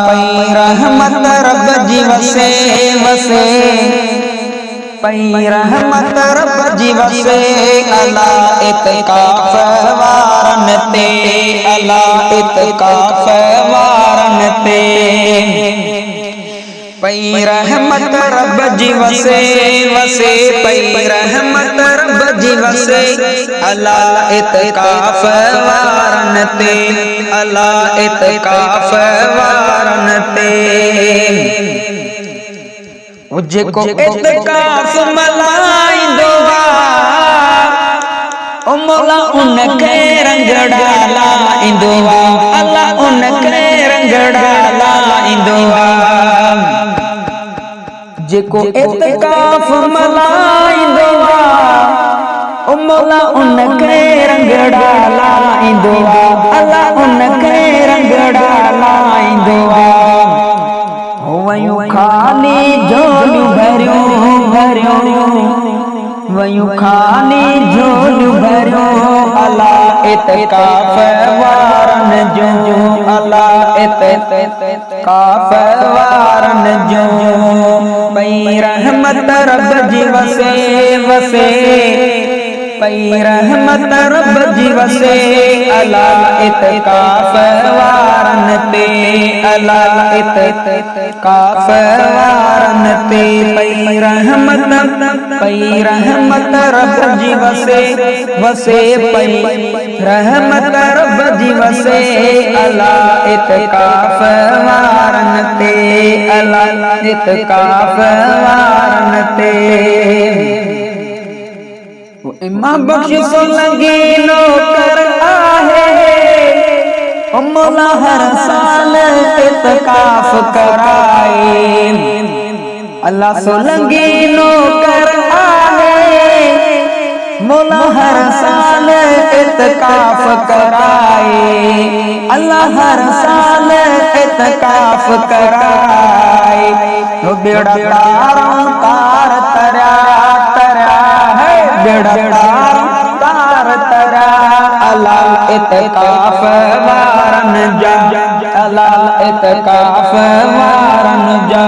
पई रहमत रब जी वसे वसे, पई रहमत रब जी वसे, अला इत्काफ वारन ते, अला इत्काफ वारन ते। पई रहमत रब जी वसे वसे, पई रहमत रब जी वसे, अला इत्काफ वारन ते, अला इत्काफ वारन ते। जेको इत्काफ मल्हाईंदो ओ मौला उनखे रंगड़ा लाईंदो, अल्लाह उनखे रंगड़ा लाईंदो। जेको इत्काफ मल्हाईंदो ओ मौला उनखे रंगड़ा लाईंदो, अल्लाह उनखे रंगड़ा लाईंदो। वयूं खाली झोलियूं भरियूं भरियूं, वयूं खाली झोलियूं भरियूं, अला इत्काफ वारन जूं, अला इत्काफ वारन जूं। पई रहमत रब जी वसे वसे, पई रहमत रब जी वसे, अला इत्काफ वारन ते, अला इत्काफ वारन ते। पई रहमत रब जी वसे वसे, पई रहमत रब जी वसे, अला इत्काफ वारन ते, अला इत्काफ वारन ते। इमाम बख्श सोलंगी नौकर आहे, ओ मौला हर साल इत्काफ कराए। अल्लाह सोलंगी नौकर आहे, मौला हर साल इत्काफ कराए, अल्लाह हर साल इत्काफ कराए। बेड़ा तारों तार तरा तरा है, बेड़ा तार तरा, अला इत्काफ वारन जा, अला इत्काफ वारन जा।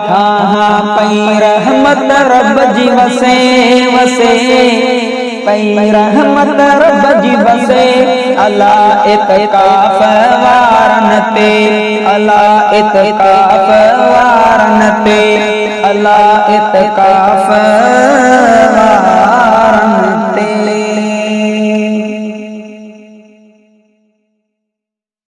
हाँ हाँ पई रहमत रब जी वसे वसे, पई रहमत रब जी वसे, अला इत्काफ वारन ते, अला इत्काफ वारन ते, अला इत्काफ